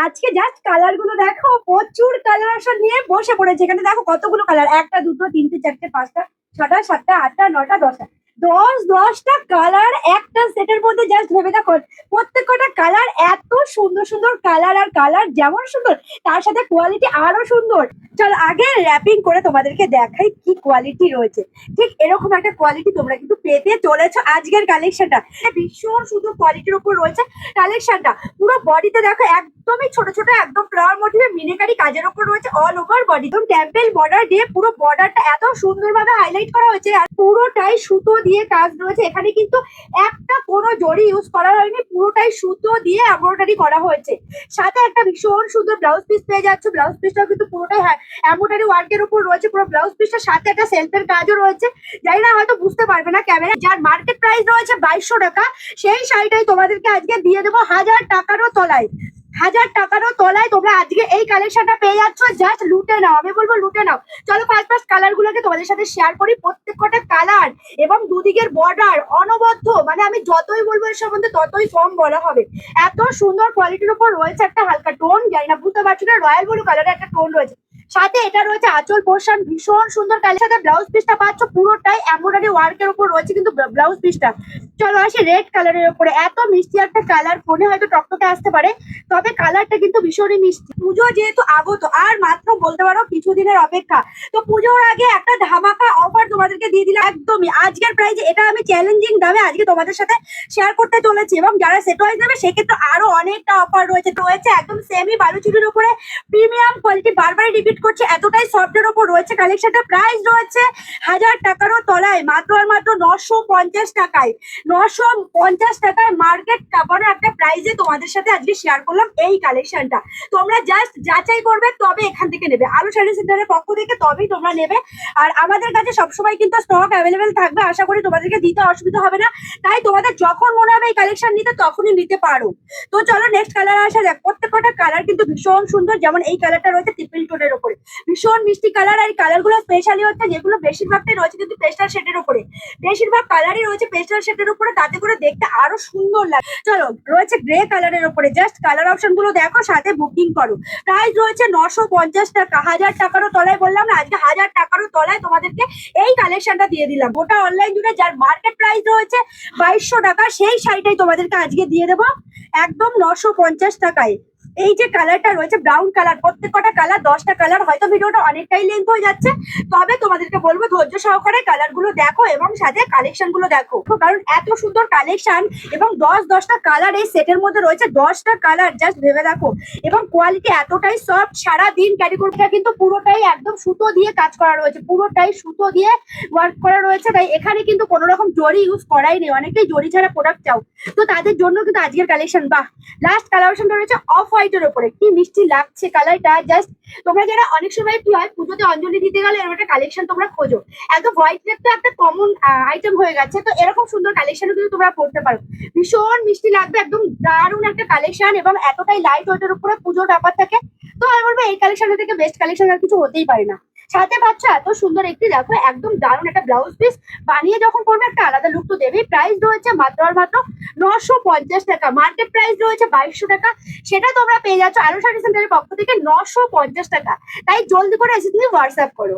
আজকে just colour গুলো দেখো, প্রচুর কালার অপশন নিয়ে বসে পড়েছে। এখানে দেখো কতগুলো কালার, একটা দুটো তিনটে চারটে পাঁচটা ছটা সাতটা আটটা নটা দশটা, 10টা কালার একটা সেটের মধ্যে। জাস্ট ভেবে দেখো, প্রত্যেকটা কালার এত সুন্দর সুন্দর কালার, আর কালার যেমন সুন্দর তার সাথে কোয়ালিটি আরো সুন্দর। চল আগে র্যাপিং করে তোমাদেরকে দেখাই কি কোয়ালিটি রয়েছে। ঠিক এরকম একটা কোয়ালিটি তোমরা কিন্তু পেতে চলেছো আজকের কালেকশনটা। ভীষণ সুন্দর কোয়ালিটির উপর রয়েছে কালেকশনটা। পুরো বডিতে দেখো একদমই ছোট ছোট একদম ফ্লাওয়ার মোটিভে মিনাকারি কাজের উপর রয়েছে অল ওভার বডি। একদম টেম্পল বর্ডার দিয়ে পুরো বর্ডারটা এত সুন্দরভাবে হাইলাইট করা হয়েছে, আর পুরোটাই সুতো দিয়ে কাজ রয়েছে। এখানে কিন্তু একটা কোনো জড়ি ইউজ করা হয়নি, পুরোটাই সুতো দিয়ে এমব্রয়ডারি করা হয়েছে। সাথে একটা ভীষণ সুন্দর ব্লাউজ পিস পেয়ে যাচ্ছ। ব্লাউজ পিসটাও কিন্তু পুরোটাই এমব্রয়ডারি ওয়ার্কের উপর রয়েছে। পুরো ব্লাউজ পিসটার সাথে একটা সেলফের কাজও রয়েছে, জানি না হয়তো বুঝতে পারবে না ক্যামেরা। যার মার্কেট প্রাইস রয়েছে 2200 টাকা, সেই শাড়িটাই তোমাদেরকে আজকে দিয়ে দেবো 1000 টাকারও তলায়। 1000 টাকারও তলায় তোমরা আজকে এই কালেকশনটা পেয়ে যাচ্ছ। জাস্ট লুটে নাও, আমি বলবো লুটে নাও। চলো ফার্স্ট ফার্স্ট কালার গুলোকে তোমাদের সাথে শেয়ার করি। প্রত্যেকটা কালার এবং দুদিকের বর্ডার অনবদ্য, মানে আমি যতই বলবো এর সম্বন্ধে ততই কম বলা হবে। এত সুন্দর কোয়ালিটির উপর রয়েছে একটা হালকা টোন, জানি না বুঝতে পারছো না, রয়্যাল ব্লু কালারের একটা টোন রয়েছে। সাথে এটা রয়েছে আঁচল পোর্শন, ভীষণ সুন্দর কালার। সাথে ব্লাউজ পিসটা পাচ্ছ পুরোটাই এমব্রয়ডারি ওয়ার্কের উপর রয়েছে কিন্তু ব্লাউজ পিসটা। চলো আসি রেড কালারের উপরে। এত মিষ্টি একটা কালার, ফোনে হয়তো টকটকে আসতে পারে, তবে কালারটা কিন্তু ভীষণই মিষ্টি। পুজো যেহেতু আগত, আর মাত্র বলতে পারো কিছুদিনের অপেক্ষা, তো পুজোর আগে একটা ধামাকা অফার তোমাদেরকে দিয়ে দিলাম একদমই আজকের প্রাইজে। এটা আমি চ্যালেঞ্জিং দামে আজকে তোমাদের সাথে শেয়ার করতে চলেছি, এবং যারা সেট ওয়াইজ নেবে সেক্ষেত্রে আরো অনেকটা অফার রয়েছে। একদম সেমি বালুচুরির উপরে প্রিমিয়াম কোয়ালিটি, বারবারই রিপিট করছে, এতটাই সফটের উপর রয়েছে কালেকশনটা। প্রাইস রয়েছে 1000 টাকারও তলায়, মাত্র আর মাত্র 950 টাকায়। 950 টাকায় মার্কেট কাপানো একটা প্রাইজে তোমাদের সাথে আজকে শেয়ার করলাম এই কালেকশনটা। তোমরা জাস্ট যাচাই করবে তবে এখান থেকে নেবে, আরো শাড়ি সেন্টারের পক্ষ থেকে তবেই তোমরা নেবে। আর আমাদের কাছে সবসময় কিন্তু স্টক অ্যাভেলেবেল থাকবে, আশা করি তোমাদেরকে দিতে অসুবিধা হবে না। তাই তোমাদের যখন মনে হবে এই কালেকশন নিতে তখনই নিতে পারো। তো চলো নেক্সট কালার আসা যাক। প্রত্যেকটা কালার কিন্তু ভীষণ সুন্দর, যেমন এই কালারটা রয়েছে ট্রিপল টোনের উপরে, ভীষণ মিষ্টি কালার। আর এই কালার গুলো স্পেশালি হচ্ছে যেগুলো বেশিরভাগটাই রয়েছে কিন্তু পেস্টাল শেডের উপরে, বেশিরভাগ কালারই রয়েছে পেস্টাল শেডের উপরে, তাতে করে দেখতে আরো সুন্দর লাগে। চলো রয়েছে গ্রে কালারের উপরে, জাস্ট কালার অপশন গুলো দেখো, সাথে বুকিং করো। প্রাইস রয়েছে 950 টাকা, 1000 টাকারও তলায়। বললাম না আজকে 1000 টাকারও তলায় তোমাদেরকে এই কালেকশনটা দিয়ে দিলাম। গোটা অনলাইন জুড়ে যার মার্কেট প্রাইস রয়েছে 2200 টাকা, সেই শাড়িটাই তোমাদেরকে আজকে দিয়ে দেবো একদম 950 টাকায়। এই যে কালারটা রয়েছে ব্রাউন কালার, প্রত্যেকটা কালার 10টা কালার, হয়তো ভিডিওটা অনেকটাই লেন্থ হয়ে যাচ্ছে, তবে তোমাদেরকে বলবো ধৈর্য সহকারে কালার গুলো দেখো এবং সাথে কালেকশন গুলো দেখো, কারণ এত সুন্দর কালেকশন এবং 10টা কালার এই সেটের মধ্যে রয়েছে। 10টা কালার জাস্ট ভেবে দেখো, এবং কোয়ালিটি এতটাই সফট, সারা দিন ক্যারি করতে। কিন্তু পুরোটাই একদম সুতো দিয়ে কাজ করা রয়েছে, পুরোটাই সুতো দিয়ে ওয়ার্ক করা রয়েছে, তাই এখানে কিন্তু কোনো রকম জরি ইউজ করাই নেই। অনেকেই জরি ছাড়া প্রোডাক্ট চাও, তো তাদের জন্য কিন্তু আজকের কালেকশন। বাহ, লাস্ট কালার অপশনটা রয়েছে অফ হোয়াইটের উপরে, কি মিষ্টি লাগছে কালারটা। জাস্ট তোমরা যারা অনেক সময় কি হয় পুজোতে অঞ্জলি দিতে গেলে এরকম একটা কালেকশন তোমরা খোঁজো, একদম হোয়াইট রেড তো একটা কমন আইটেম হয়ে গেছে, তো এরকম সুন্দর কালেকশনও কিন্তু তোমরা পড়তে পারো। ভীষণ মিষ্টি লাগবে, একদম দারুণ একটা কালেকশন, এবং এতটাই লাইট ওয়েটের উপরে পুজোর ব্যাপার থাকে। তো আমি বলবো এই কালেকশনের থেকে বেস্ট কালেকশন আর কিছু হতেই পারে না। সাথে পাচ্ছ এত সুন্দর একটি দেখো একদম দারুণ একটা ব্লাউজ পিস, বানিয়ে যখন করবে একটা আলাদা লুক তো দেবেই। প্রাইস রয়েছে মাত্র আর মাত্র 950 টাকা, মার্কেট প্রাইস রয়েছে 2200 টাকা, সেটা তোমরা পেয়ে যাচ্ছ আরো শাড়ি সেন্টারের পক্ষ থেকে 950 টাকা। তাই জলদি করে এসে তুমি হোয়াটসঅ্যাপ করো।